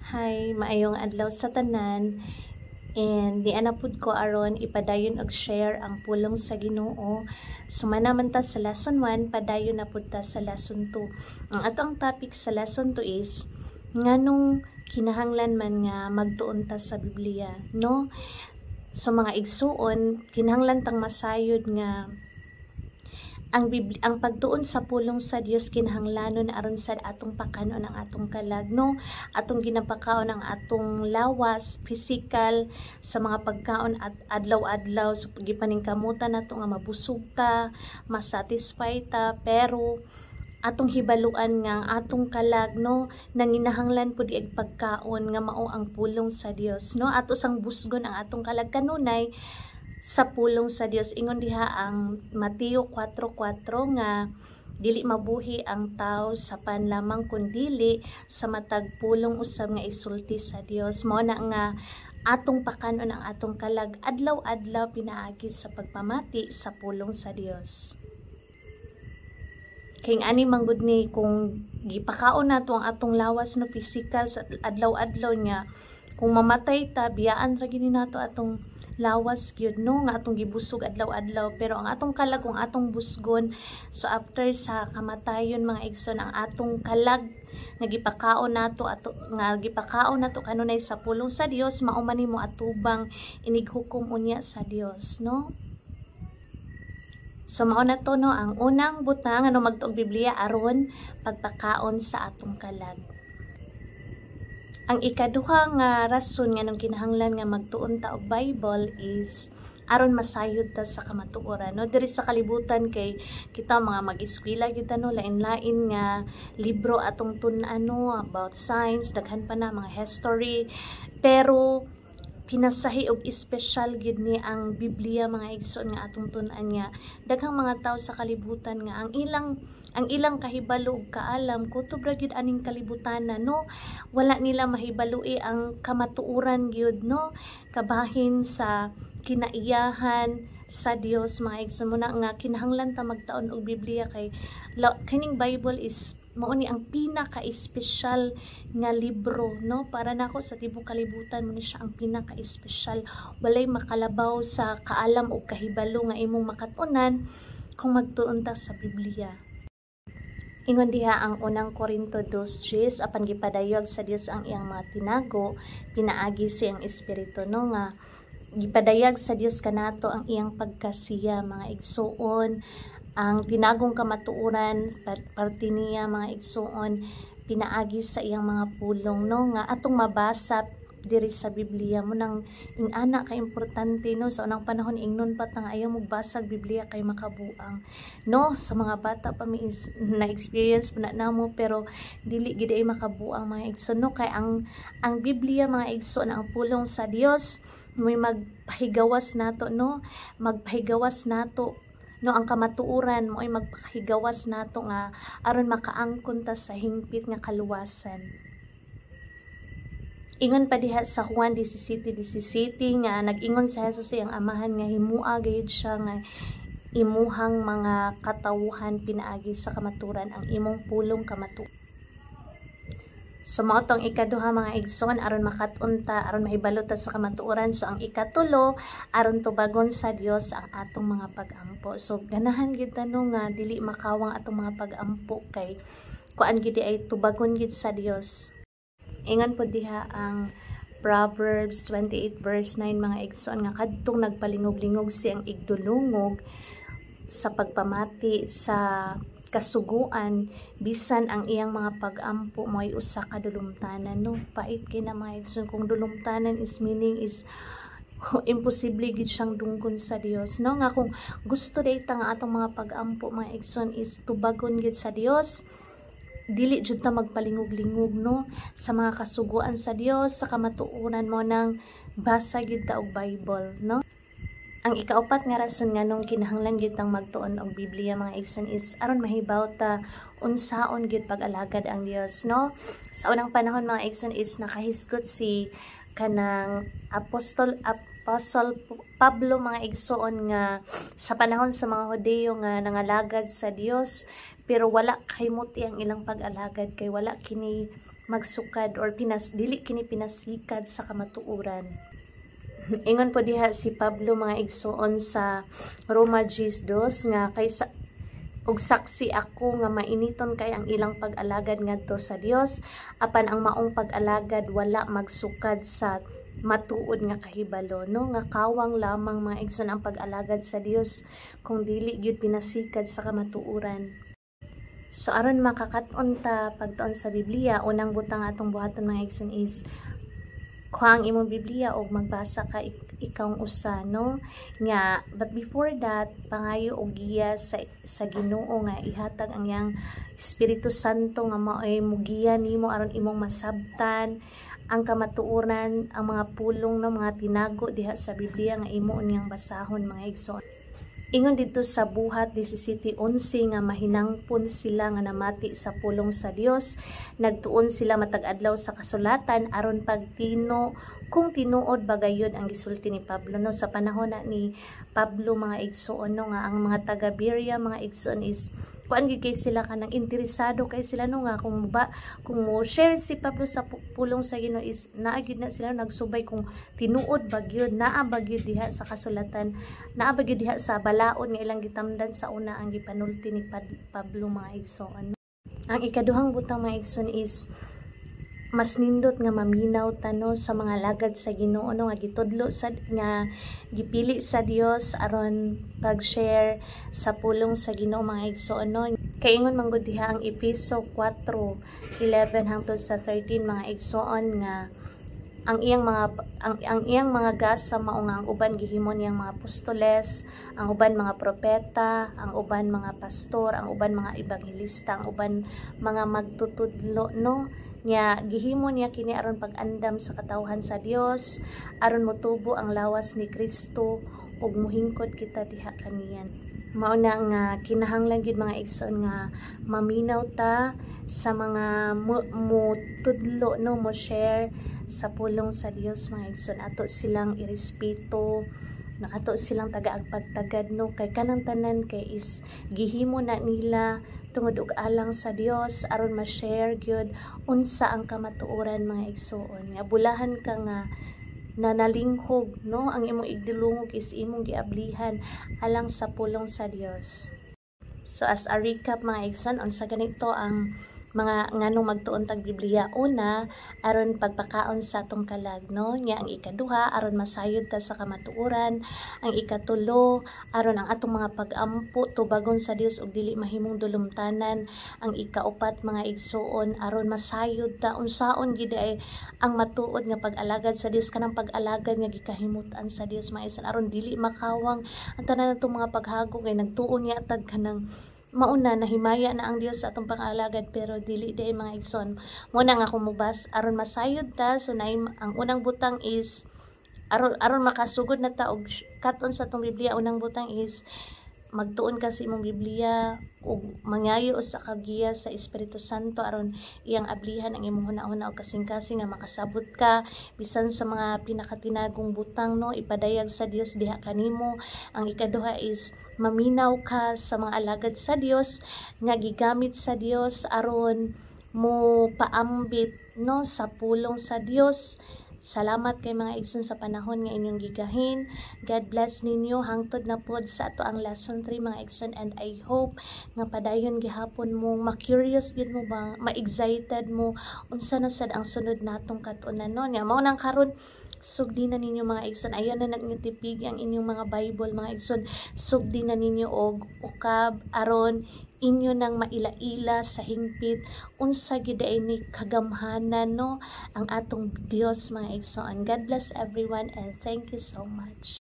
Hi, maayong adlaw sa tanan. And nianapod ko aron ipadayon og share ang pulong sa Ginoo. Sumana man ta sa lesson 1, padayon na pud ta sa lesson 2. Ang ato ang topic sa lesson 2 is nganong kinahanglan man nga magtuon ta sa Biblia, no? So mga igsuon, kinahanglan tang masayod nga ang pagtuon sa pulong sa Dios kinahanglanon aron sa atong pakanon ang atong kalag, no? Atong ginapakaon ang atong lawas, physical sa mga pagkaon at adlaw-adlaw, so gipaningkamutan nato nga mabusog ta, masatisfy ta, pero atong hibaluan nga ang atong kalag, no, nanginahanglan pud ig pagkaon nga mao ang pulong sa Dios, no? Ato sang busgon ang atong kalag kanunay sa pulong sa Dios. Ingon diha ang Mateo 4:4 nga dili mabuhi ang tao sa pan lamang kundi sa matag pulong usab nga isulti sa Dios. Mao na nga atong pakanon ang atong kalag adlaw-adlaw pinaagi sa pagpamati sa pulong sa Dios. Kay ani manggod ni kung gipakaon nato ang atong lawas no physical sa adlaw-adlaw niya, kung mamatay ta biyaan ra gini nato atong lawas gyud, no, nga atong gibusog adlaw-adlaw, pero ang atong kalag kung atong busgon, so after sa kamatayon mga igsoon, ang atong kalag nga gipakaon nato kanunay sa pulong sa Dios, mao man nimo atubang inighukom unya sa Dios, no? So mao na to, no, ang unang butang ano magtuog Biblia aron pagpakaon sa atong kalag. Ang ikaduha nga rason nga nung kinahanglan nga magtuon ta og Bible is aron masayod ta sa kamatuoran, no? Diri sa kalibutan kay kita mga mag-eskwela kita, no, lain-lain nga libro atong tun-an, no, about science, daghan pa na mga history, pero pinasahi og espesyal gid ni ang Biblia mga igsoon nga atong tun-an nga daghang mga tawo sa kalibutan nga ang ilang kahibalo ug kaalam kutob ra gyud aning kalibutanan, no, wala nila mahibaloi ang kamatuoran gyud, no, kabahin sa kinaiyahan sa Dios mga igsoon. Mo na nga kinahanglan ta magtaon og Biblia kay kining Bible is mao ni ang pinaka-espesyal nga libro, no, para nako sa tibok kalibutan. Mo ni siya ang pinaka-espesyal, walay makalabaw sa kaalam ug kahibalo nga imong makatunan kung magtuon ta sa Biblia. Ingon diha ang unang Korinto 2:10, apan gipadayag sa Dios ang iyang mga tinago, pinaagi siyang espiritu, no, nga gipadayag sa Dios kanato ang iyang pagkasiya mga igsuon. Ang tinagong kamatuoran parte niya mga igsuon pinaagi sa iyang mga pulong, no, nga atong mabasa diri sa Biblia. Mo nang ingana ka importante, no, sa unang panahon ingnon pa nga ayaw magbasag Biblia kay makabuang, no, sa mga bata pa mi na experience pa na namo, pero dili gid ay makabuang mga igsoon, no, kay ang Biblia mga igsoon ang pulong sa Dios may magpahigawas nato, no, magpahigawas nato, no, ang kamatuoran mo ay magpahigawas nato nga aron makaangkon ta sa hingpit nga kaluwasan. Ingon pa diha sa Juan 17:17 nga nag-ingon sa Jesus iyang amahan nga himua gayud siya nga imuhang mga katawuhan pinaagi sa kamaturan ang imong pulong kamatuoran. So mao tong ikaduha mga igsoon aron makatun ta, aron mahibalo ta sa kamatuoran. So ang ikatulo aron tubagon sa Dios ang atong mga pag-ampo. So ganahan gid ta, no, nga dili makawang atong mga pag-ampo kay kuan gid ay tubagon gid sa Dios. Ingon po diha ang Proverbs 28:9 mga igsoon nga kadtong nagpalingog-lingog siyang igdulungog sa pagpamati sa kasuguan bisan ang iyang mga pag-ampo mo'y usa ka dulumtanan, no, pait kay na mga igsoon. Kung dulumtanan is meaning is imposible gid siyang dunggon sa Dios, no, nga kung gusto dayta nga atong mga pag-ampo mga igsoon is tubagon gid sa Dios, dili jud ta magpalingog-lingog, no, sa mga kasuguan sa Dios, sa kamatuoran mo nang basa gid ta og Bible, no. Ang ikaapat nga rason nga nung kinahanglan gid tang magtuon og Biblia mga igsoon is aron mahibaw ta unsaon gid pag-alagad ang Dios, no. Sa unang panahon mga igsoon is nakahisgot si kanang Apostle Pablo mga igsoon nga sa panahon sa mga Hudiyo nga nangalagad sa Dios, pero wala kahimuti ang ilang pag-alagad kay wala kini magsukad or dili kini pinasikad sa kamatuoran. Ingon po diha si Pablo mga igsoon sa Roma 10:2 nga kaysa ug saksi ako nga mainiton kay ang ilang pag-alagad ngadto sa Dios, apan ang maong pag-alagad wala magsukad sa matuod nga kahibalo, no? Nga kawang lamang mga igsoon ang pag-alagad sa Dios kung dili gyud pinasikad sa kamatuoran. So aron makakaton ta pagtuon sa Biblia, unang butang atong buhaton mga igsoon is kuha ang imong Biblia o magbasa ka ikawng usa, no? Nga, but before that, pangayo og giya sa Ginoo nga ihatag ang yang Espiritu Santo nga mao'y mugiya nimo aron imong masabtan ang kamatuoran, ang mga pulong no mga tinago diha sa Biblia nga imo niyang basahon mga igsoon. Ingon dito sa buhat 17:11 nga mahinangpon sila nga namati sa pulong sa Dios, nagtuon sila matag adlaw sa kasulatan aron pagtino kung tinuod bagayon ang gisulti ni Pablo, no? Sa panahon na ni Pablo mga igsoon, no, nga ang mga taga Berea mga igsoon is kuan gid kay sila kanang interesado kay sila, no, nga kung mo share si Pablo sa pulong sa Ginoo is naa gyud na sila nagsubay kung tinuod bagyod, naa bagyod diha sa kasulatan, naa bagyod diha sa balaod nga ilang gitamdan sa una ang gipanulti ni Pablo mga igsoon. Ang ikaduhang butang mga igsoon is mas nindot nga maminaw tano sa mga lagad sa Ginoo, no, nga gitudlo sa nga gipili sa Dios aron pag-share sa pulong sa Ginoo mga igsoon, no. Kay ingon man gud diha ang Efeso 4:11 hangtod sa 13 mga igsoon nga ang iyang mga gasa mao nga ang uban gihimo niyang mga apostoles, ang uban mga propeta, ang uban mga pastor, ang uban mga ebanghelista, ang uban mga magtutudlo, no. Nya gihimo niya kini aron pag-andam sa katawhan sa Dios, aron motubo ang lawas ni Kristo ug mohingkod kita diha kaniyan. Mao na nga kinahanglan gid mga igsoon nga maminaw ta sa mga tudlo, no, mo share sa pulong sa Dios mga igsoon. Ato silang irespeto, nakato silang tagaagpagtagad, no, kay kanang tanan kay is gihimo na nila tungod og alang sa Dios aron ma-share gyud unsa ang kamatuoran mga igsoon. Nga bulahan ka nga nanalinghog, no, ang imong igdulungog is imong giablihan alang sa pulong sa Dios. So as a recap mga igsoon, unsa ganito ang mga nganong magtuon tag Biblia. Una, aron pagpakaon sa atong kalag, no, nya ang ikaduha aron masayod ta sa kamatuoran, ang ikatulo aron ang atong mga pag-ampo tubagon sa Dios ug dili mahimong dulumtanan, ang ikaupat mga igsoon aron masayod ta unsaon gid ay ang matuod nga pag-alagad sa Dios, kanang pag-alagad nga gikahimutan sa Dios mga igsoon aron dili makawang ang tanan natong mga paghagok kay nagtuon niya tag kanang mauna nahimaya na ang Dios sa atong pang-alagad pero dili day mga igsoon. Muna nga kumubas aron masayod ta, so ang unang butang is aron makasugod na ta og katon sa atong Biblia. Unang butang is magtuon ka sa imong Biblia ug mangayo sa kagiya sa Espiritu Santo aron iyang ablihan ang imong hunahuna og kasing-kasing nga makasabot ka bisan sa mga pinakatinagong butang, no, ipadayag sa Dios diha kanimo. Ang ikaduha is maminaw ka sa mga alagad sa Dios nga gigamit sa Dios aron mo paambit, no, sa pulong sa Dios. Salamat kay mga igsoon sa panahon nga inyong gigahin. God bless ninyo hangtod na pod sa ato ang lesson 3 mga igsoon, and I hope nga padayon gihapon mo ma-curious gid mo ba, ma-excited mo unsa na sad ang sunod natong kat-unan, no. Nya mao nang karon sugdi na ninyo mga igsoon, ayon na nagtipig ang inyong mga Bible mga igsoon, sugdi na ninyo og ukab aron inyo nang maila-ila sa hingpit unsa gid ni kagamhanan, no, ang atong Dios mga igsoon. God bless everyone and thank you so much.